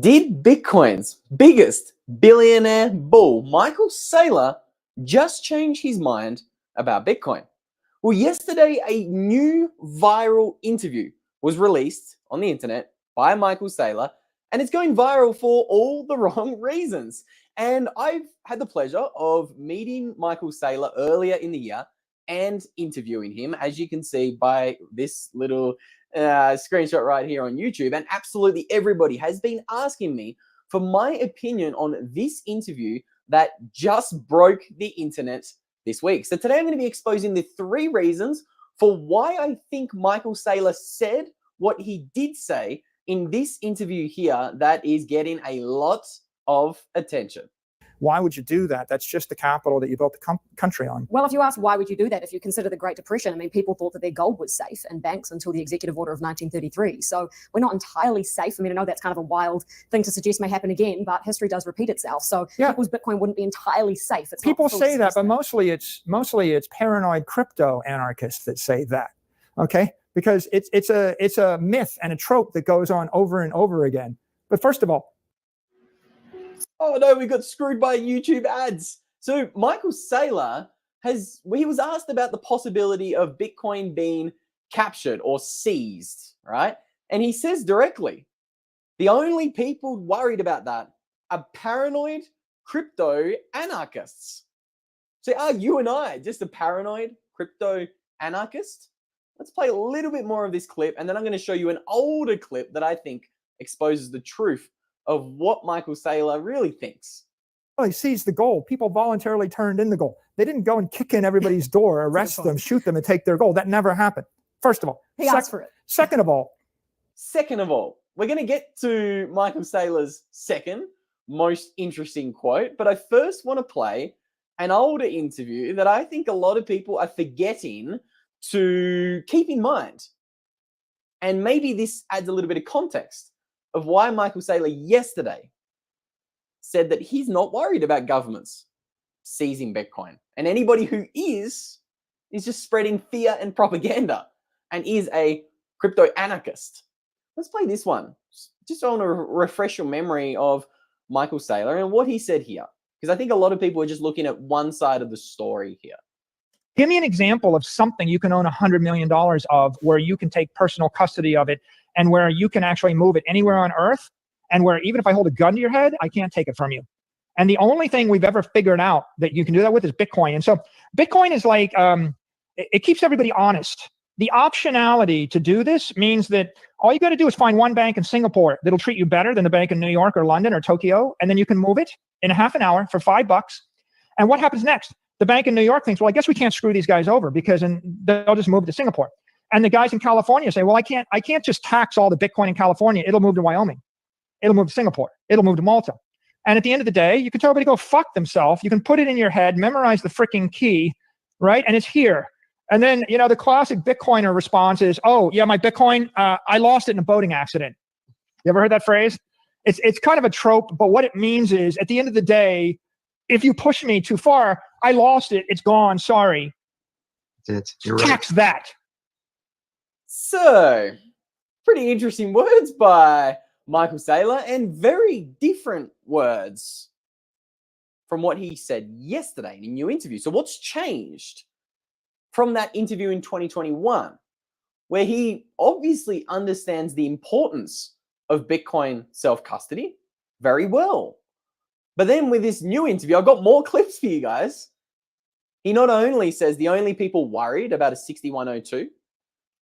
Did Bitcoin's biggest billionaire bull, Michael Saylor, just change his mind about Bitcoin? Well, yesterday, a new viral interview was released on the internet by Michael Saylor, and it's going viral for all the wrong reasons. And I've had the pleasure of meeting Michael Saylor earlier in the year and interviewing him, as you can see by this little screenshot right here on YouTube. And absolutely everybody has been asking me for my opinion on this interview that just broke the internet this week. So today I'm going to be exposing the 3 reasons for why I think Michael Saylor said what he did say in this interview here that is getting a lot of attention. Why would you do that? That's just the capital that you built the country on. Well, if you ask why would you do that, if you consider the Great Depression, I mean, people thought that their gold was safe in banks until the Executive Order of 1933. So we're not entirely safe. I mean, I know that's kind of a wild thing to suggest may happen again, but history does repeat itself. So people's Bitcoin wouldn't be entirely safe. It's people say that, but mostly it's paranoid crypto anarchists that say that. Okay, because it's a myth and a trope that goes on over and over again. But first of all, oh no, we got screwed by YouTube ads. So Michael Saylor he was asked about the possibility of Bitcoin being captured or seized, right? And he says directly, the only people worried about that are paranoid crypto anarchists. So are you and I just a paranoid crypto anarchist? Let's play a little bit more of this clip, and then I'm going to show you an older clip that I think exposes the truth of what Michael Saylor really thinks. Well, he seized the gold. People voluntarily turned in the gold. They didn't go and kick in everybody's door, arrest them, shoot them, and take their gold. That never happened. First of all. He asked for it. Second of all, we're going to get to Michael Saylor's second most interesting quote, but I first want to play an older interview that I think a lot of people are forgetting to keep in mind. And maybe this adds a little bit of context of why Michael Saylor yesterday said that he's not worried about governments seizing Bitcoin. And anybody who is just spreading fear and propaganda and is a crypto anarchist. Let's play this one. Just I want to refresh your memory of Michael Saylor and what he said here. Because I think a lot of people are just looking at one side of the story here. Give me an example of something you can own $100 million of where you can take personal custody of it and where you can actually move it anywhere on earth, and where even if I hold a gun to your head, I can't take it from you. And the only thing we've ever figured out that you can do that with is Bitcoin. And so Bitcoin is like, it keeps everybody honest. The optionality to do this means that all you got to do is find one bank in Singapore that'll treat you better than the bank in New York or London or Tokyo, and then you can move it in a half an hour for $5. And what happens next? The bank in New York thinks, well, I guess we can't screw these guys over because they'll just move to Singapore. And the guys in California say, well, I can't just tax all the Bitcoin in California. It'll move to Wyoming. It'll move to Singapore. It'll move to Malta. And at the end of the day, you can tell everybody go fuck themselves. You can put it in your head, memorize the freaking key, right? And it's here. And then, the classic Bitcoiner response is, oh, yeah, my Bitcoin, I lost it in a boating accident. You ever heard that phrase? It's kind of a trope, but what it means is at the end of the day, if you push me too far, I lost it. It's gone. Sorry. That's it. You're right. Tax that. So, pretty interesting words by Michael Saylor and very different words from what he said yesterday in a new interview. So what's changed from that interview in 2021, where he obviously understands the importance of Bitcoin self-custody very well. But then with this new interview, I've got more clips for you guys. He not only says the only people worried about a 6102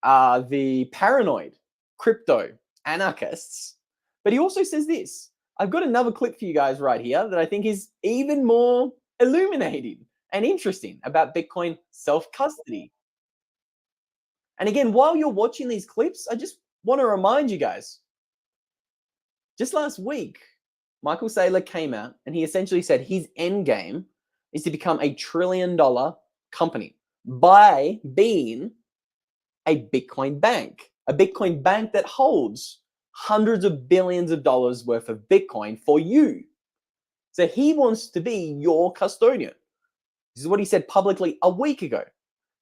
are the paranoid crypto anarchists, but he also says this. I've got another clip for you guys right here that I think is even more illuminating and interesting about Bitcoin self-custody. And again, while you're watching these clips, I just want to remind you guys, just last week, Michael Saylor came out and he essentially said his end game is to become $1 trillion company by being a Bitcoin bank that holds hundreds of billions of dollars worth of Bitcoin for you. So he wants to be your custodian. This is what he said publicly a week ago.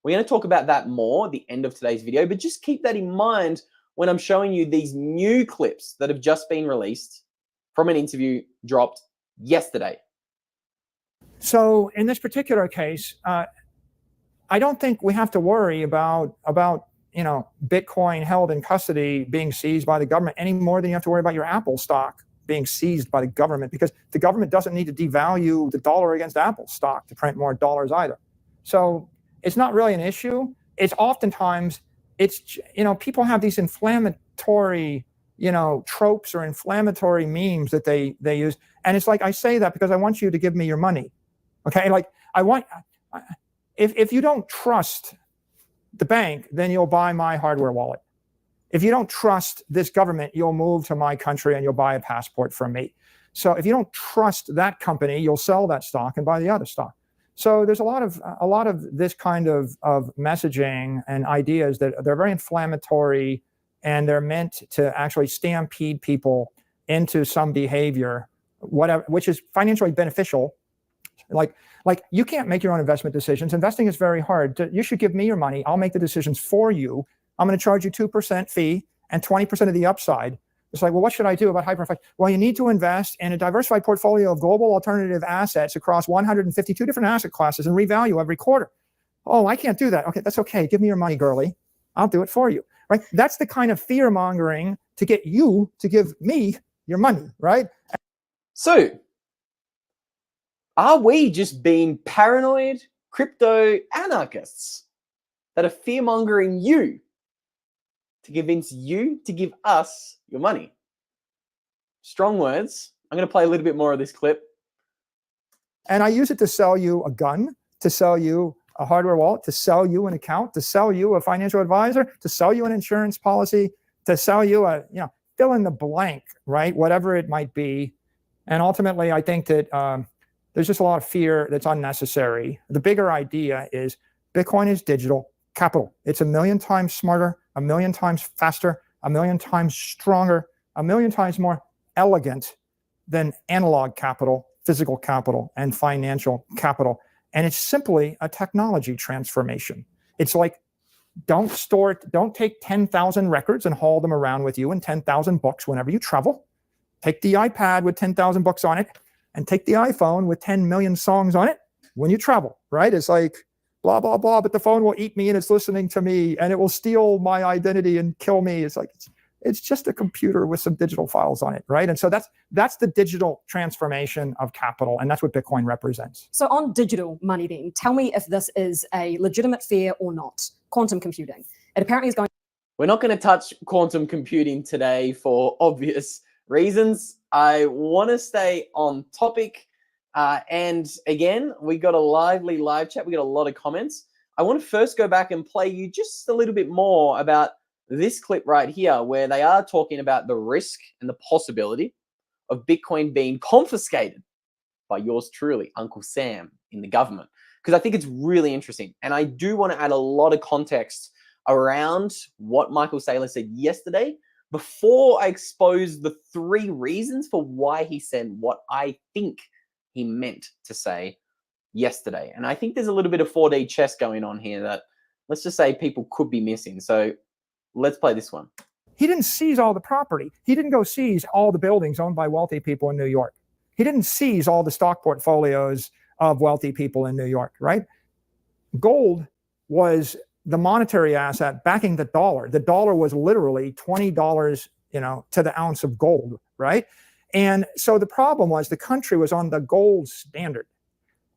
We're going to talk about that more at the end of today's video, but just keep that in mind when I'm showing you these new clips that have just been released from an interview dropped yesterday. So in this particular case, I don't think we have to worry about Bitcoin held in custody being seized by the government any more than you have to worry about your Apple stock being seized by the government, because the government doesn't need to devalue the dollar against Apple stock to print more dollars either. So it's not really an issue. It's oftentimes, people have these inflammatory, tropes or inflammatory memes that they use. And it's like, I say that because I want you to give me your money. Okay. Like if you don't trust the bank, then you'll buy my hardware wallet. If you don't trust this government, you'll move to my country and you'll buy a passport from me. So if you don't trust that company, you'll sell that stock and buy the other stock. So there's a lot of this kind of messaging and ideas that they're very inflammatory, and they're meant to actually stampede people into some behavior, whatever, which is financially beneficial. Like you can't make your own investment decisions. Investing is very hard. You should give me your money. I'll make the decisions for you. I'm going to charge you 2% fee and 20% of the upside. It's like, well, what should I do about hyperinflation? Well, you need to invest in a diversified portfolio of global alternative assets across 152 different asset classes and revalue every quarter. Oh, I can't do that. Okay, that's okay. Give me your money, girlie. I'll do it for you, right? That's the kind of fear mongering to get you to give me your money, right? So, are we just being paranoid crypto anarchists that are fear mongering you to convince you to give us your money? Strong words. I'm going to play a little bit more of this clip. And I use it to sell you a gun, to sell you a hardware wallet, to sell you an account, to sell you a financial advisor, to sell you an insurance policy, to sell you a, fill in the blank, right? Whatever it might be. And ultimately, I think that there's just a lot of fear that's unnecessary. The bigger idea is Bitcoin is digital capital. It's 1,000,000 times smarter, 1,000,000 times faster, 1,000,000 times stronger, 1,000,000 times more elegant than analog capital, physical capital, and financial capital. And it's simply a technology transformation. It's like, don't take 10,000 records and haul them around with you and 10,000 books whenever you travel. Take the iPad with 10,000 books on it and take the iPhone with 10 million songs on it when you travel, right? It's like, blah, blah, blah, but the phone will eat me and it's listening to me and it will steal my identity and kill me. It's like, it's just a computer with some digital files on it, right? And so that's the digital transformation of capital, and that's what Bitcoin represents. So on digital money then, tell me if this is a legitimate fear or not. Quantum computing. It apparently is going... We're not going to touch quantum computing today for obvious reasons. I want to stay on topic. And again, we got a lively live chat. We got a lot of comments. I want to first go back and play you just a little bit more about this clip right here, where they are talking about the risk and the possibility of Bitcoin being confiscated by yours truly, Uncle Sam, in the government. Because I think it's really interesting. And I do want to add a lot of context around what Michael Saylor said yesterday before I expose the 3 reasons for why he said what I think he meant to say yesterday. And I think there's a little bit of 4D chess going on here that, let's just say, people could be missing. So let's play this one. He didn't seize all the property. He didn't go seize all the buildings owned by wealthy people in New York. He didn't seize all the stock portfolios of wealthy people in New York, right? Gold was the monetary asset backing the dollar. The dollar was literally $20, to the ounce of gold, right? And so the problem was the country was on the gold standard.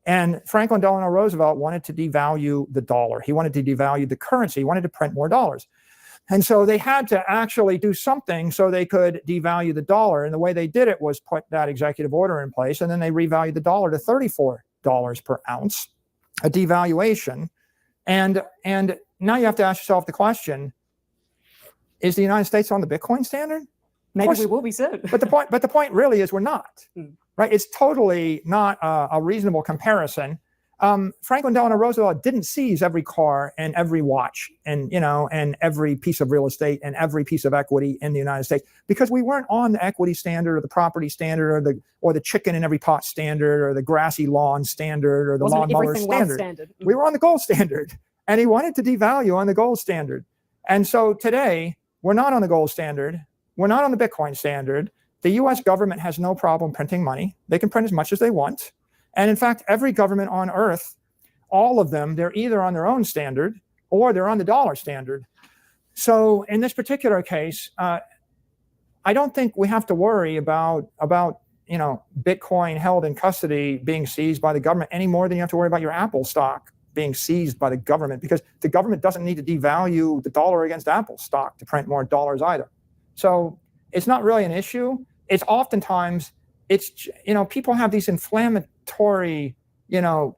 And Franklin Delano Roosevelt wanted to devalue the dollar. He wanted to devalue the currency. He wanted to print more dollars. And so they had to actually do something so they could devalue the dollar. And the way they did it was put that executive order in place. And then they revalued the dollar to $34 per ounce, a devaluation. And now you have to ask yourself the question, is the United States on the Bitcoin standard? Maybe we will be soon. But the point really is we're not, right? It's totally not a reasonable comparison. Franklin Delano Roosevelt didn't seize every car and every watch and every piece of real estate and every piece of equity in the United States, because we weren't on the equity standard or the property standard or the chicken in every pot standard or the grassy lawn standard or the lawnmower standard. We were on the gold standard, and he wanted to devalue on the gold standard. And so today we're not on the gold standard. We're not on the Bitcoin standard. the US government has no problem printing money. They can print as much as they want. And in fact, every government on earth, all of them, they're either on their own standard or they're on the dollar standard. So in this particular case, I don't think we have to worry about Bitcoin held in custody being seized by the government any more than you have to worry about your Apple stock being seized by the government, because the government doesn't need to devalue the dollar against Apple stock to print more dollars either. So it's not really an issue. It's oftentimes, people have these inflammatory,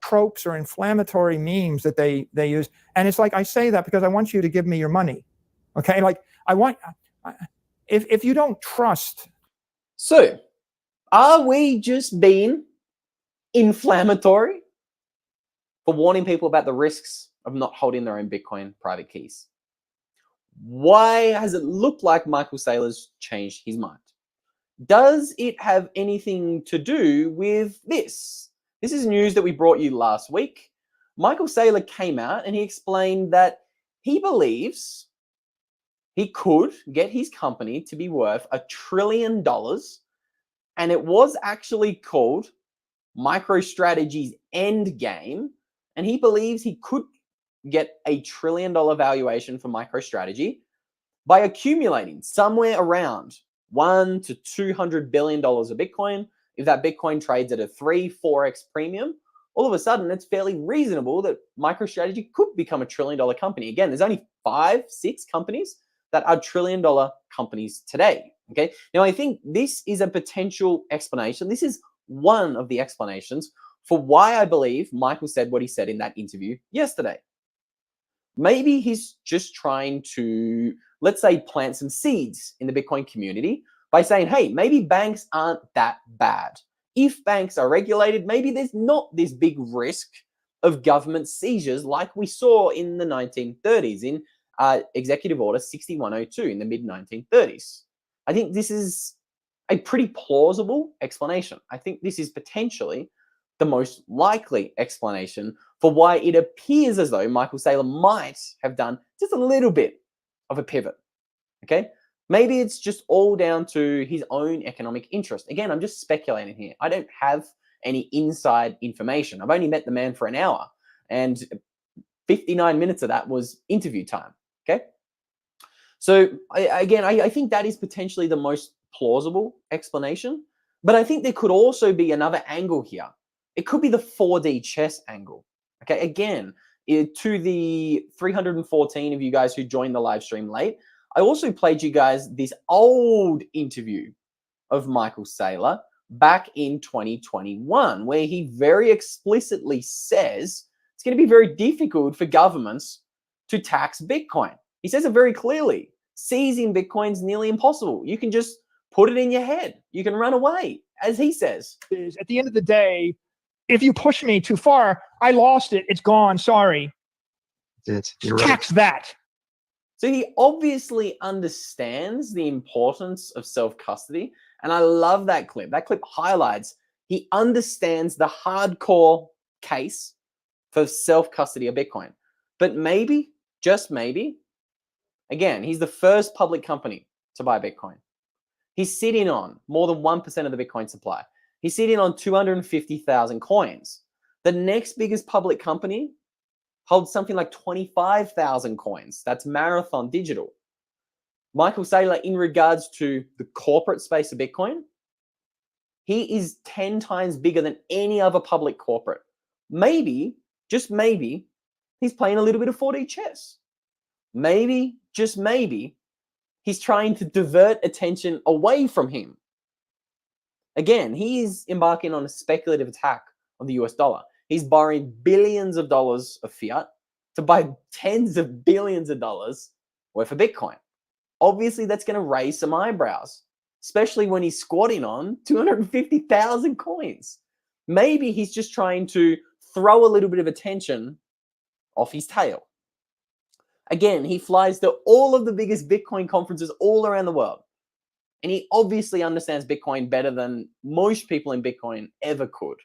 tropes or inflammatory memes that they use. And it's like, I say that because I want you to give me your money. Okay. Like if you don't trust. So are we just being inflammatory for warning people about the risks of not holding their own Bitcoin private keys? Why has it looked like Michael Saylor's changed his mind? Does it have anything to do with this? This is news that we brought you last week. Michael Saylor came out and he explained that he believes he could get his company to be worth $1 trillion, and it was actually called MicroStrategy's Endgame, and he believes he could get $1 trillion valuation for MicroStrategy by accumulating somewhere around $1 to $200 billion of Bitcoin. If that Bitcoin trades at a 3-4x premium, all of a sudden it's fairly reasonable that MicroStrategy could become $1 trillion company. Again, there's only 5-6 companies that are $1 trillion companies today. Okay. Now, I think this is a potential explanation. This is one of the explanations for why I believe Michael said what he said in that interview yesterday. Maybe he's just trying to, let's say, plant some seeds in the Bitcoin community by saying, hey, maybe banks aren't that bad. If banks are regulated, maybe there's not this big risk of government seizures like we saw in the 1930s in Executive Order 6102 in the mid-1930s. I think this is a pretty plausible explanation. I think this is potentially the most likely explanation for why it appears as though Michael Saylor might have done just a little bit of a pivot. Okay, maybe it's just all down to his own economic interest. Again, I'm just speculating here. I don't have any inside information. I've only met the man for an hour, and 59 minutes of that was interview time. Okay, so I think that is potentially the most plausible explanation, but I think there could also be another angle here. It could be the 4D chess angle. Okay, again, to the 314 of you guys who joined the live stream late, I also played you guys this old interview of Michael Saylor back in 2021, where he very explicitly says it's going to be very difficult for governments to tax Bitcoin. He says it very clearly. Seizing Bitcoin is nearly impossible. You can just put it in your head. You can run away, as he says. At the end of the day, if you push me too far, I lost it. It's gone. Sorry. That's it. You're right. Tax that. So he obviously understands the importance of self-custody. And I love that clip. That clip highlights he understands the hardcore case for self-custody of Bitcoin. But maybe, just maybe, again, he's the first public company to buy Bitcoin. He's sitting on more than 1% of the Bitcoin supply. He's sitting on 250,000 coins. The next biggest public company holds something like 25,000 coins. That's Marathon Digital. Michael Saylor, in regards to the corporate space of Bitcoin, he is 10 times bigger than any other public corporate. Maybe, just maybe, he's playing a little bit of 4D chess. Maybe, just maybe, he's trying to divert attention away from him. Again, he is embarking on a speculative attack on the US dollar. He's borrowing billions of dollars of fiat to buy tens of billions of dollars worth of Bitcoin. Obviously, that's going to raise some eyebrows, especially when he's squatting on 250,000 coins. Maybe he's just trying to throw a little bit of attention off his tail. Again, he flies to all of the biggest Bitcoin conferences all around the world. And he obviously understands Bitcoin better than most people in Bitcoin ever could,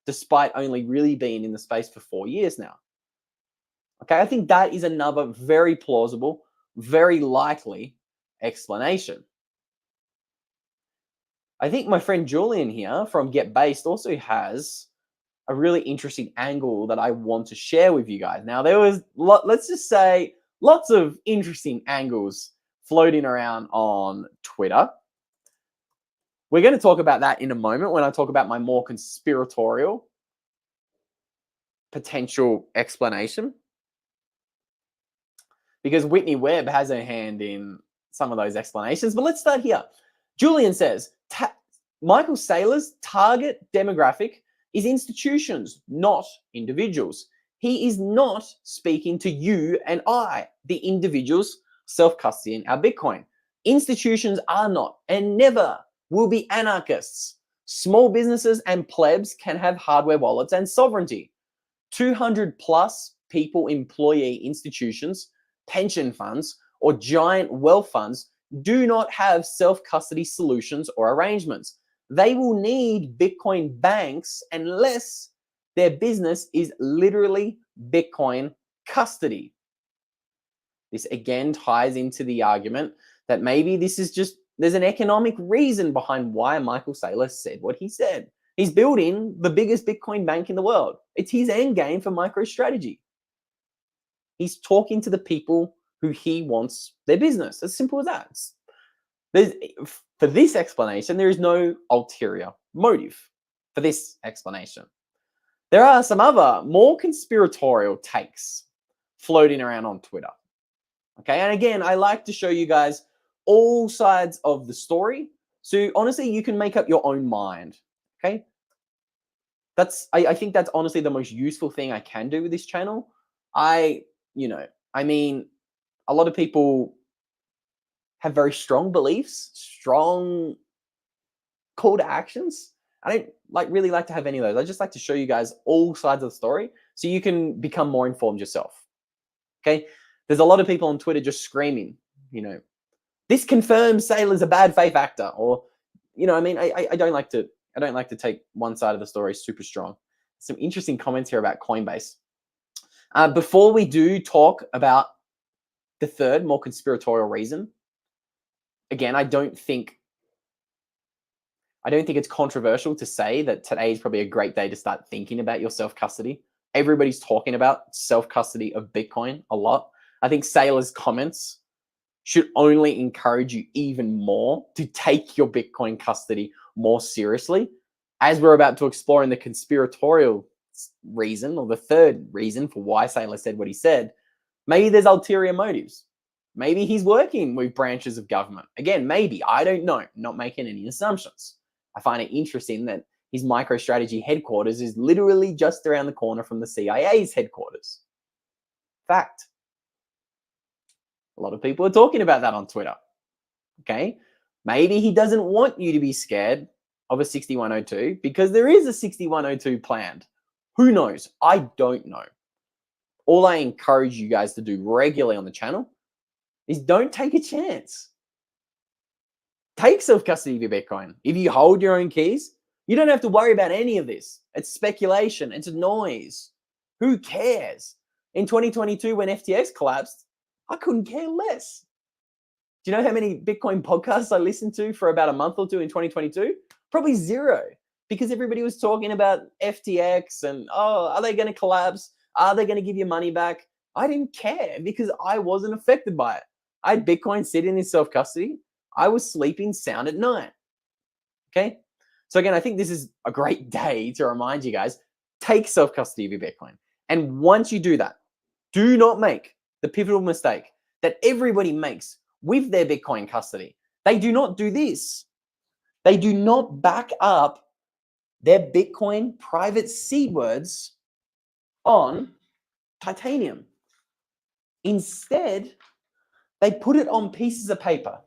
despite only really being in the space for 4 years now. Okay, I think that is another very plausible, very likely explanation. I think my friend Julian here from Get Based also has a really interesting angle that I want to share with you guys. Now, there was, let's just say, lots of interesting angles floating around on Twitter. We're going to talk about that in a moment when I talk about my more conspiratorial potential explanation. Because Whitney Webb has her hand in some of those explanations. But let's start here. Julian says, Michael Saylor's target demographic is institutions, not individuals. He is not speaking to you and I, the individuals self-custodying our Bitcoin. Institutions are not and never will be anarchists. Small businesses and plebs can have hardware wallets and sovereignty. 200 plus people employee institutions, pension funds, or giant wealth funds do not have self-custody solutions or arrangements. They will need Bitcoin banks unless their business is literally Bitcoin custody. This again ties into the argument that maybe this is just, there's an economic reason behind why Michael Saylor said what he said. He's building the biggest Bitcoin bank in the world. It's his end game for MicroStrategy. He's talking to the people who he wants their business. As simple as that. For this explanation, there is no ulterior motive for this explanation. There are some other more conspiratorial takes floating around on Twitter. Okay, and again, I like to show you guys all sides of the story. So honestly, you can make up your own mind. Okay, I think that's honestly the most useful thing I can do with this channel. I mean, a lot of people have very strong beliefs, strong call to actions. I don't really like to have any of those. I just like to show you guys all sides of the story so you can become more informed yourself. Okay, there's a lot of people on Twitter just screaming, this confirms Saylor's a bad faith actor, or I don't like to take one side of the story super strong. Some interesting comments here about Coinbase. Before we do talk about the third, more conspiratorial reason, again, I don't think it's controversial to say that today is probably a great day to start thinking about your self-custody. Everybody's talking about self-custody of Bitcoin a lot. I think Saylor's comments should only encourage you even more to take your Bitcoin custody more seriously. As we're about to explore in the conspiratorial reason, or the third reason for why Saylor said what he said, maybe there's ulterior motives. Maybe he's working with branches of government. Again, maybe, I don't know, not making any assumptions. I find it interesting that his MicroStrategy headquarters is literally just around the corner from the CIA's headquarters. Fact. A lot of people are talking about that on Twitter. Okay, maybe he doesn't want you to be scared of a 6102 because there is a 6102 planned. Who knows? I don't know. All I encourage you guys to do regularly on the channel is don't take a chance. Take self-custody of your Bitcoin. If you hold your own keys, you don't have to worry about any of this. It's speculation. It's noise. Who cares? In 2022, when FTX collapsed, I couldn't care less. Do you know how many Bitcoin podcasts I listened to for about a month or two in 2022? Probably zero, because everybody was talking about FTX and, oh, are they going to collapse? Are they going to give you money back? I didn't care because I wasn't affected by it. I had Bitcoin sitting in self-custody. I was sleeping sound at night. Okay? So again, I think this is a great day to remind you guys, take self-custody of your Bitcoin. And once you do that, do not make the pivotal mistake that everybody makes with their Bitcoin custody. They do not do this. They do not back up their Bitcoin private seed words on titanium. Instead, they put it on pieces of paper,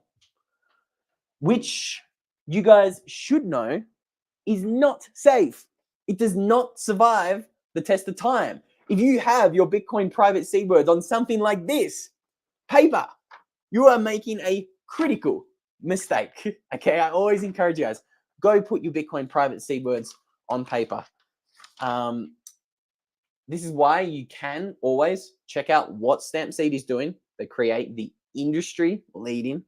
which you guys should know is not safe. It does not survive the test of time. If you have your Bitcoin private seed words on something like this, paper, you are making a critical mistake. Okay, I always encourage you guys, go put your Bitcoin private seed words on paper. This is why you can always check out what Stampseed is doing. They create the industry leading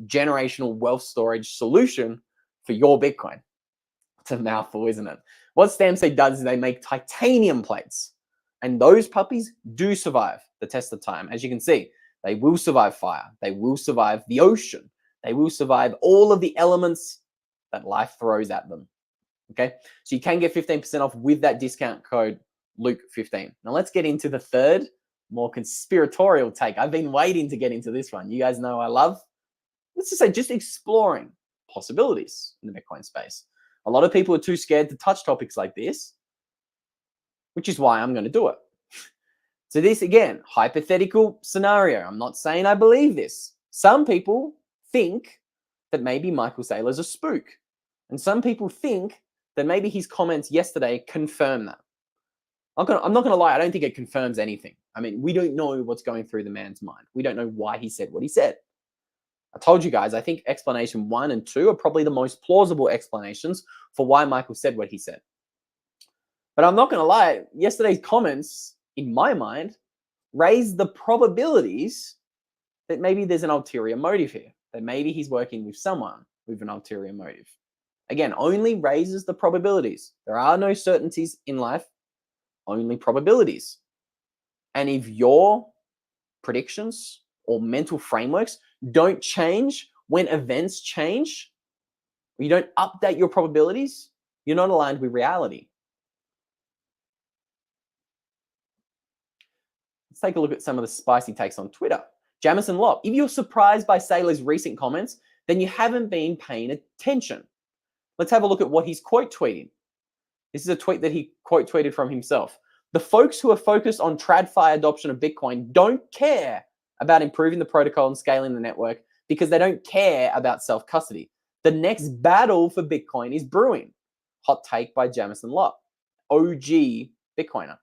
generational wealth storage solution for your Bitcoin. It's a mouthful, isn't it? What Stamsey does is they make titanium plates, and those puppies do survive the test of time. As you can see, they will survive fire. They will survive the ocean. They will survive all of the elements that life throws at them. Okay, so you can get 15% off with that discount code Luke15. Now let's get into the third, more conspiratorial take. I've been waiting to get into this one. You guys know I love, let's just say, just exploring possibilities in the Bitcoin space. A lot of people are too scared to touch topics like this, which is why I'm going to do it. So this, again, hypothetical scenario. I'm not saying I believe this. Some people think that maybe Michael Saylor's a spook. And some people think that maybe his comments yesterday confirm that. I'm not going to lie. I don't think it confirms anything. I mean, we don't know what's going through the man's mind. We don't know why he said what he said. I told you guys, I think explanation 1 and 2 are probably the most plausible explanations for why Michael said what he said. But I'm not going to lie. Yesterday's comments, in my mind, raised the probabilities that maybe there's an ulterior motive here, that maybe he's working with someone with an ulterior motive. Again, only raises the probabilities. There are no certainties in life, only probabilities. And if your predictions or mental frameworks don't change when events change, you don't update your probabilities, you're not aligned with reality. Let's take a look at some of the spicy takes on Twitter. Jamison Lop, if you're surprised by Saylor's recent comments, then you haven't been paying attention. Let's have a look at what he's quote tweeting. This is a tweet that he quote tweeted from himself. The folks who are focused on TradFi adoption of Bitcoin don't care about improving the protocol and scaling the network because they don't care about self-custody. The next battle for Bitcoin is brewing. Hot take by Jamison Lop, OG Bitcoiner.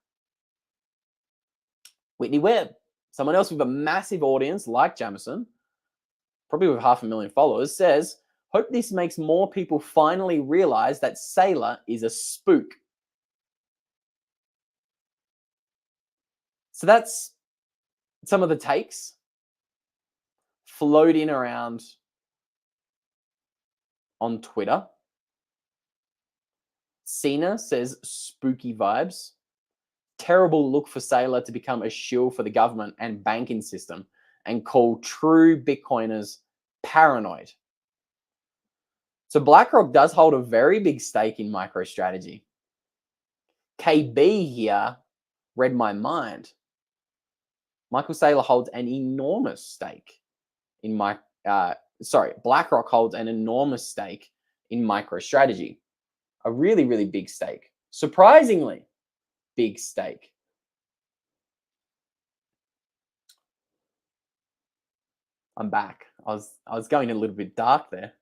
Whitney Webb, someone else with a massive audience like Jamison, probably with 500,000 followers, says, hope this makes more people finally realize that Saylor is a spook. So that's some of the takes floating around on Twitter. Cena says spooky vibes. Terrible look for Saylor to become a shill for the government and banking system and call true Bitcoiners paranoid. So BlackRock does hold a very big stake in MicroStrategy. KB here read my mind. Michael Saylor holds an enormous stake in BlackRock holds an enormous stake in MicroStrategy. A really, really big stake. Surprisingly big stake. I'm back. I was going a little bit dark there.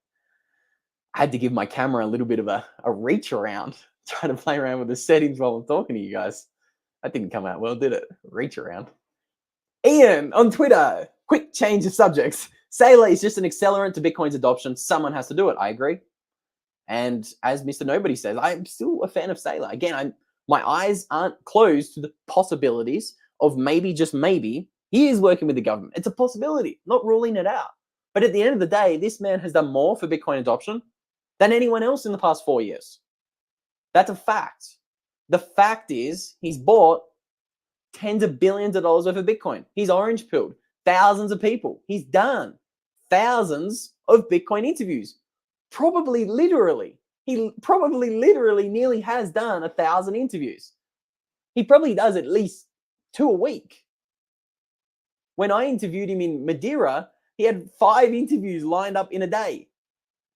I had to give my camera a little bit of a reach around, trying to play around with the settings while I'm talking to you guys. That didn't come out well, did it? Reach around. Ian on Twitter, quick change of subjects. Saylor is just an accelerant to Bitcoin's adoption. Someone has to do it. I agree. And as Mr. Nobody says, I'm still a fan of Saylor. Again, my eyes aren't closed to the possibilities of maybe, just maybe, he is working with the government. It's a possibility, not ruling it out. But at the end of the day, this man has done more for Bitcoin adoption than anyone else in the past 4 years. That's a fact. The fact is he's bought tens of billions of dollars worth of Bitcoin. He's orange pilled thousands of people. He's done thousands of Bitcoin interviews. Probably literally. He probably literally nearly has done 1,000 interviews. He probably does at least 2 a week. When I interviewed him in Madeira, he had 5 interviews lined up in a day.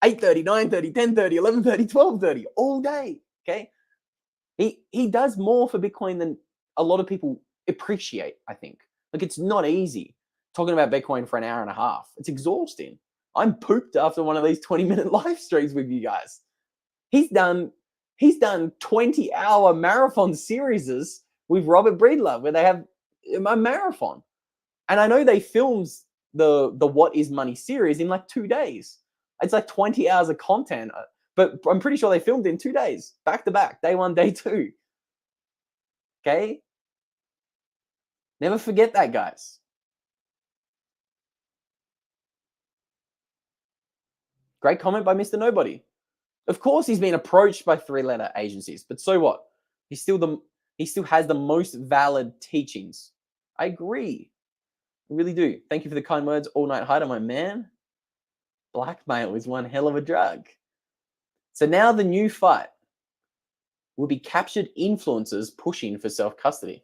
8:30, 9:30, 10:30, 11:30, 12:30, all day. Okay. He does more for Bitcoin than a lot of people appreciate, I think. Like, it's not easy talking about Bitcoin for an hour and a half. It's exhausting. I'm pooped after one of these 20-minute live streams with you guys. He's done 20-hour marathon series with Robert Breedlove where they have a marathon. And I know they filmed the What is Money series in like 2 days. It's like 20 hours of content, but I'm pretty sure they filmed it in 2 days, back to back, day 1, day 2. Okay? Never forget that, guys. Great comment by Mr. Nobody. Of course, he's been approached by three-letter agencies, but so what? He still has the most valid teachings. I agree. I really do. Thank you for the kind words, All Night Hider, my man. Blackmail is one hell of a drug. So now the new fight will be captured influencers pushing for self-custody. I'm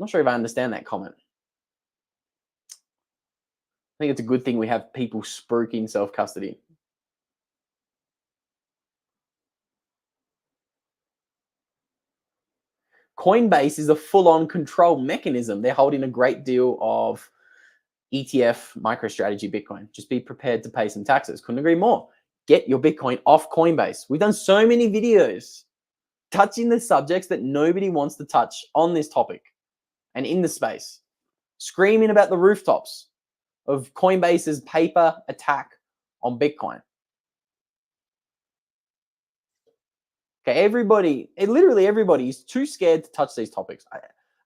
not sure if I understand that comment. I think it's a good thing we have people spruiking self-custody. Coinbase is a full-on control mechanism. They're holding a great deal of ETF, MicroStrategy, Bitcoin. Just be prepared to pay some taxes. Couldn't agree more. Get your Bitcoin off Coinbase. We've done so many videos touching the subjects that nobody wants to touch on this topic and in the space. Screaming about the rooftops of Coinbase's paper attack on Bitcoin. Okay, literally everybody is too scared to touch these topics.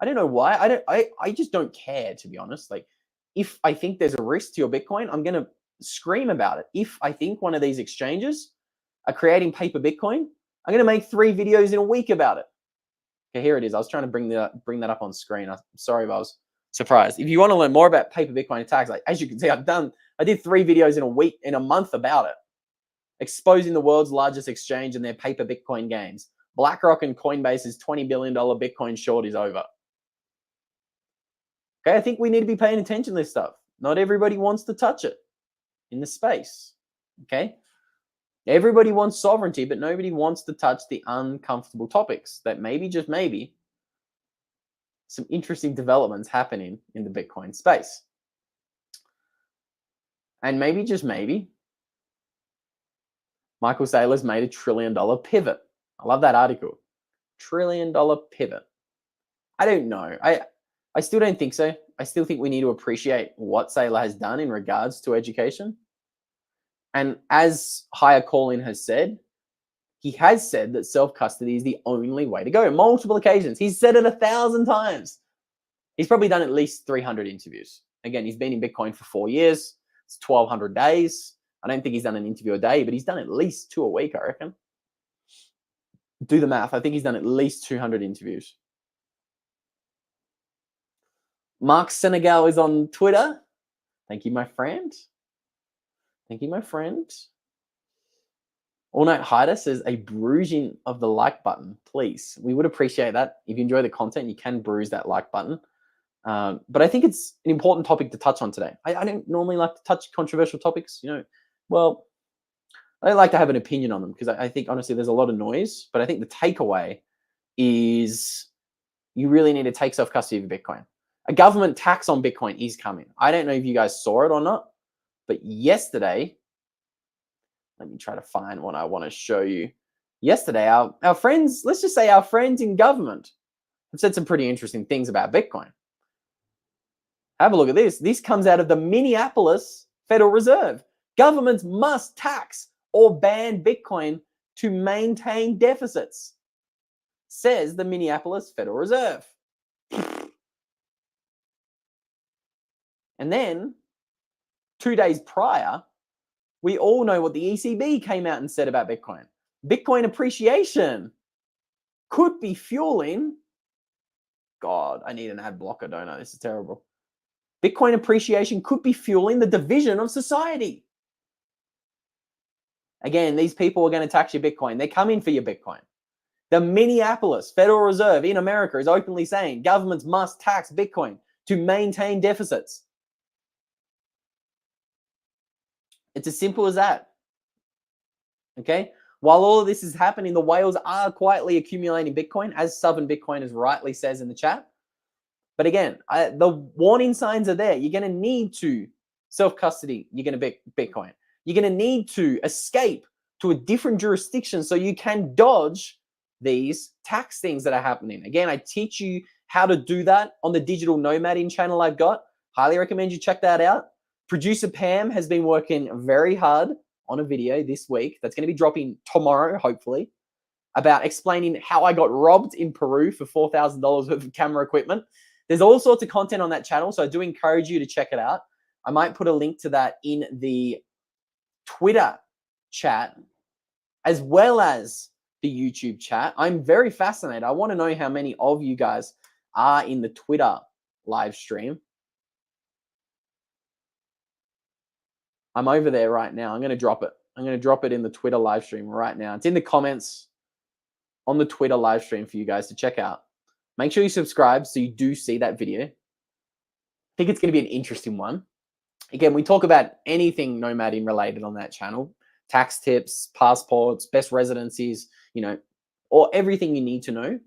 I don't know why. I just don't care, to be honest. Like, if I think there's a risk to your Bitcoin, I'm going to scream about it. If I think one of these exchanges are creating paper Bitcoin, I'm going to make 3 videos in a week about it. Okay, here it is. I was trying to bring that up on screen. I'm sorry if I was surprised. If you want to learn more about paper Bitcoin attacks, like, as you can see, I did 3 videos in a month about it, exposing the world's largest exchange and their paper Bitcoin games. BlackRock and Coinbase's $20 billion Bitcoin short is over. Okay, I think we need to be paying attention to this stuff. Not everybody wants to touch it in the space. Okay, everybody wants sovereignty, but nobody wants to touch the uncomfortable topics that maybe, just maybe, some interesting developments happening in the Bitcoin space. And maybe, just maybe, Michael Saylor's made $1 trillion pivot. I love that article. $1 trillion pivot. I don't know. I still don't think so. I still think we need to appreciate what Saylor has done in regards to education. And as Higher Calling has said, he has said that self-custody is the only way to go. Multiple occasions. He's said it 1,000 times. He's probably done at least 300 interviews. Again, he's been in Bitcoin for 4 years. It's 1,200 days. I don't think he's done an interview a day, but he's done at least 2 a week, I reckon. Do the math. I think he's done at least 200 interviews. Mark Senegal is on Twitter. Thank you, my friend. Thank you, my friend. All Night Hider says a bruising of the like button, please. We would appreciate that. If you enjoy the content, you can bruise that like button. But I think it's an important topic to touch on today. I don't normally like to touch controversial topics. Well, I don't like to have an opinion on them because I think, honestly, there's a lot of noise. But I think the takeaway is you really need to take self-custody of Bitcoin. A government tax on Bitcoin is coming. I don't know if you guys saw it or not, but yesterday, let me try to find what I want to show you. Yesterday, our friends, let's just say our friends in government, have said some pretty interesting things about Bitcoin. Have a look at this. This comes out of the Minneapolis Federal Reserve. Governments must tax or ban Bitcoin to maintain deficits, says the Minneapolis Federal Reserve. And then 2 days prior, we all know what the ECB came out and said about Bitcoin. Bitcoin appreciation could be fueling, God, I need an ad blocker, don't I? This is terrible. Bitcoin appreciation could be fueling the division of society. Again, these people are going to tax your Bitcoin. They're coming for your Bitcoin. The Minneapolis Federal Reserve in America is openly saying governments must tax Bitcoin to maintain deficits. It's as simple as that. Okay? While all of this is happening, the whales are quietly accumulating Bitcoin, as Southern Bitcoiners rightly says in the chat. But again, the warning signs are there. You're going to need to self-custody. You're going to Bitcoin. You're going to need to escape to a different jurisdiction so you can dodge these tax things that are happening. Again, I teach you how to do that on the digital nomading channel I've got. Highly recommend you check that out. Producer Pam has been working very hard on a video this week that's going to be dropping tomorrow, hopefully, about explaining how I got robbed in Peru for $4,000 worth of camera equipment. There's all sorts of content on that channel, so I do encourage you to check it out. I might put a link to that in the Twitter chat as well as the YouTube chat. I'm very fascinated. I want to know how many of you guys are in the Twitter live stream. I'm over there right now. I'm going to drop it. I'm going to drop it in the Twitter live stream right now. It's in the comments on the Twitter live stream for you guys to check out. Make sure you subscribe so you do see that video. I think it's going to be an interesting one. Again, we talk about anything nomading related on that channel. Tax tips, passports, best residencies, you know, or everything you need to know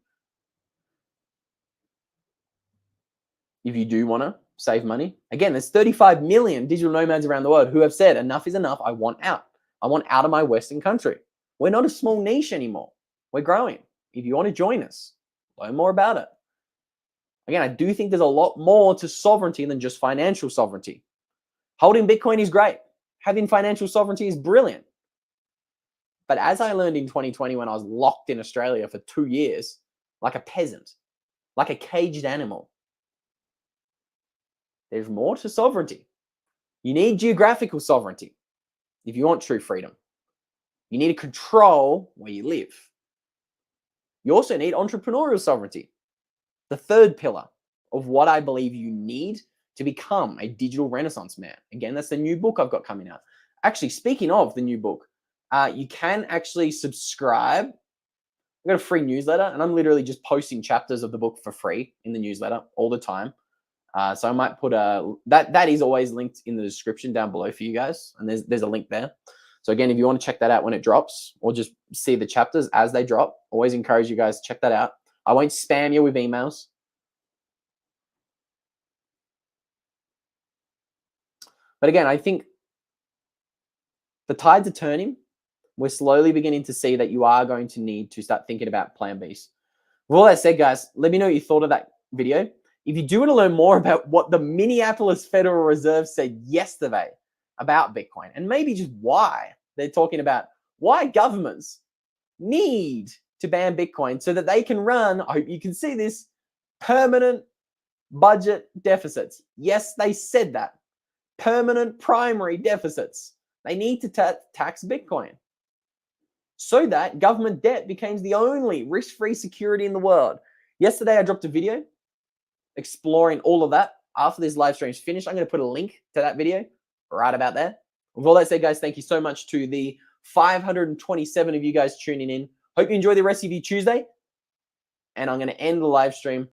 if you do want to save money. Again, there's 35 million digital nomads around the world who have said enough is enough. I want out. I want out of my Western country. We're not a small niche anymore. We're growing. If you want to join us, learn more about it. Again, I do think there's a lot more to sovereignty than just financial sovereignty. Holding Bitcoin is great. Having financial sovereignty is brilliant. But as I learned in 2020 when I was locked in Australia for 2 years, like a peasant, like a caged animal, there's more to sovereignty. You need geographical sovereignty if you want true freedom. You need to control where you live. You also need entrepreneurial sovereignty, the third pillar of what I believe you need to become a digital renaissance man. Again, that's the new book I've got coming out. Actually, speaking of the new book, you can actually subscribe. I've got a free newsletter, and I'm literally just posting chapters of the book for free in the newsletter all the time. So I might put that is always linked in the description down below for you guys, and there's a link there. So again, if you want to check that out when it drops, or just see the chapters as they drop, always encourage you guys to check that out. I won't spam you with emails. But again, I think the tides are turning. We're slowly beginning to see that you are going to need to start thinking about plan Bs. With all that said, guys, let me know what you thought of that video. If you do want to learn more about what the Minneapolis Federal Reserve said yesterday about Bitcoin, and maybe just why they're talking about why governments need to ban Bitcoin so that they can run, I hope you can see this, permanent budget deficits. Yes, they said that. Permanent primary deficits. They need to tax Bitcoin so that government debt becomes the only risk-free security in the world. Yesterday, I dropped a video exploring all of that. After this live stream is finished, I'm going to put a link to that video right about there. With all that said, guys, thank you so much to the 527 of you guys tuning in. Hope you enjoy the rest of your Tuesday. And I'm going to end the live stream